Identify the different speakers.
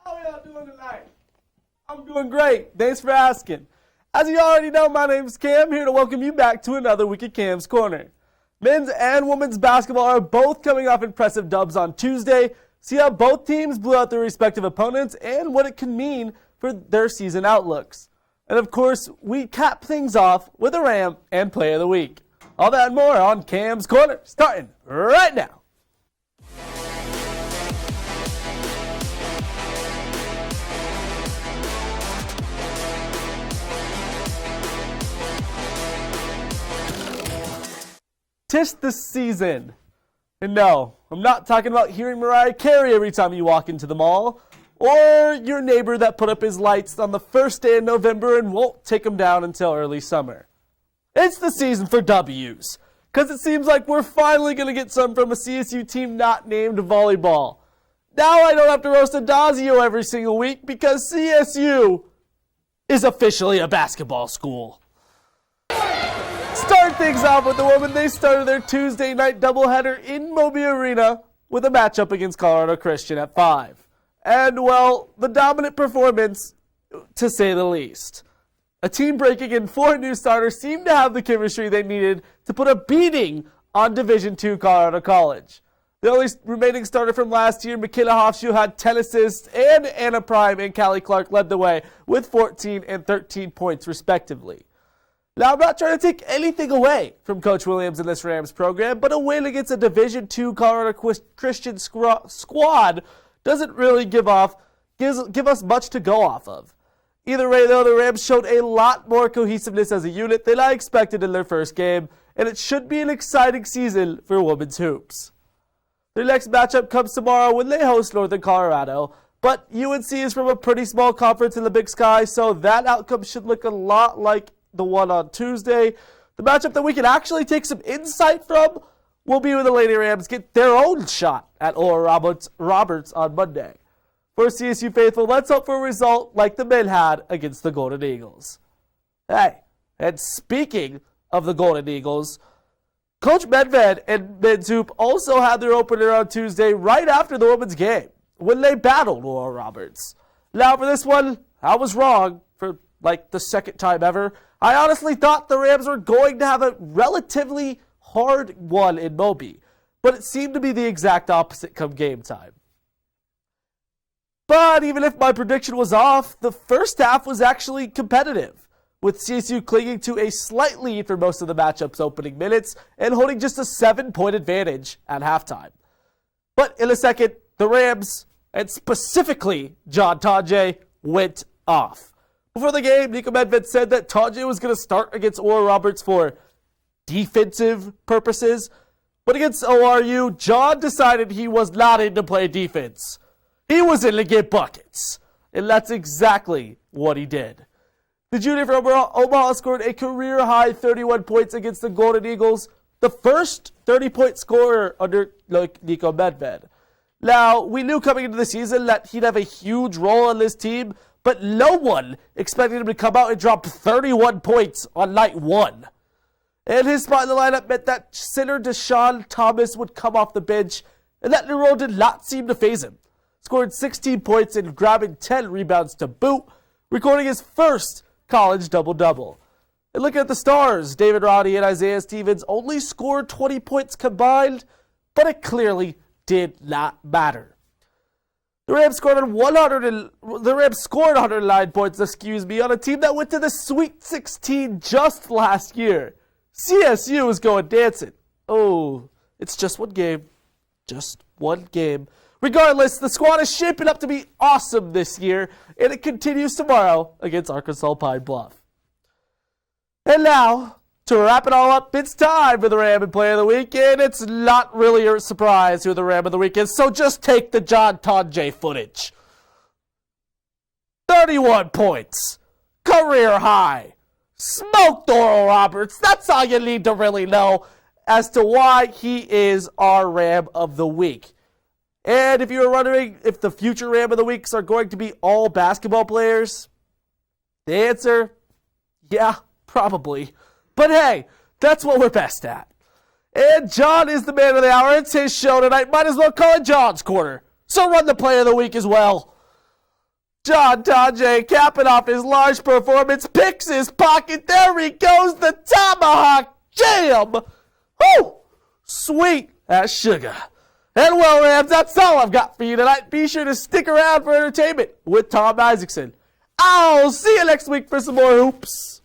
Speaker 1: How are y'all doing tonight? I'm doing great. Thanks for asking. As you already know, my name's Cam, here to welcome you back to another week of Cam's Corner. Men's and women's basketball are both coming off impressive dubs on Tuesday. See how both teams blew out their respective opponents and what it can mean for their season outlooks. And of course, we cap things off with a Ram and Play of the Week. All that and more on Cam's Corner, starting right now. Tis the season. And no, I'm not talking about hearing Mariah Carey every time you walk into the mall, or your neighbor that put up his lights on the first day of November and won't take them down until early summer. It's the season for W's, because it seems like we're finally going to get some from a CSU team not named volleyball. Now I don't have to roast Adazio every single week because CSU is officially a basketball school. Start things off with the women. They started their Tuesday night doubleheader in Moby Arena with a matchup against Colorado Christian at 5. And, well, the dominant performance, to say the least. A team breaking in 4 new starters seemed to have the chemistry they needed to put a beating on Division II Colorado College. The only remaining starter from last year, Michaela Hofschuh, had 10 assists, and Anna Prime and Callie Clark led the way with 14 and 13 points, respectively. Now, I'm not trying to take anything away from Coach Williams in this Rams program, but a win against a Division II Colorado Christian squad doesn't really give us much to go off of. Either way, though, the Rams showed a lot more cohesiveness as a unit than I expected in their first game, and it should be an exciting season for women's hoops. Their next matchup comes tomorrow when they host Northern Colorado, but UNC is from a pretty small conference in the Big Sky, so that outcome should look a lot like the one on Tuesday. The matchup that we can actually take some insight from will be when the Lady Rams get their own shot at Oral Roberts on Monday. For CSU faithful, let's hope for a result like the men had against the Golden Eagles. Hey, and speaking of the Golden Eagles, Coach Medved and men's hoop also had their opener on Tuesday right after the women's game when they battled Oral Roberts. Now for this one, I was wrong for like the second time ever. I honestly thought the Rams were going to have a relatively hard one in Moby, but it seemed to be the exact opposite come game time. But even if my prediction was off, the first half was actually competitive, with CSU clinging to a slight lead for most of the matchup's opening minutes and holding just a 7-point advantage at halftime. But in a second, the Rams, and specifically John Tonje, went off. Before the game, Nico Medved said that Tonje was going to start against Oral Roberts for defensive purposes, but against ORU, John decided he was not in to play defense. He was in to get buckets, and that's exactly what he did. The junior from Omaha scored a career-high 31 points against the Golden Eagles, the first 30-point scorer under Nico Medved. Now, we knew coming into the season that he'd have a huge role on this team, but no one expected him to come out and drop 31 points on night 1. And his spot in the lineup meant that center Deshaun Thomas would come off the bench, and that new role did not seem to faze him. Scored 16 points and grabbing 10 rebounds to boot, recording his first college double-double. And looking at the stars, David Roddy and Isaiah Stevens only scored 20 points combined, but it clearly did not matter. The Rams scored 109 points, on a team that went to the Sweet 16 just last year. CSU is going dancing. Oh, it's just one game. Just one game. Regardless, the squad is shaping up to be awesome this year, and it continues tomorrow against Arkansas Pine Bluff. And now, to wrap it all up, it's time for the Ram and Play of the Week, and it's not really a surprise who the Ram of the Week is, so just take the John Tonje footage. 31 points. Career high. Smoked Oral Roberts. That's all you need to really know as to why he is our Ram of the Week. And if you were wondering if the future Ram of the Weeks are going to be all basketball players, the answer, yeah, probably. But hey, that's what we're best at. And John is the man of the hour. It's his show tonight. Might as well call it John's Corner. So run the Play of the Week as well. John Tajay capping off his large performance, picks his pocket. There he goes, the tomahawk jam. Woo! Sweet as sugar. And well, Rams, that's all I've got for you tonight. Be sure to stick around for entertainment with Tom Isaacson. I'll see you next week for some more hoops.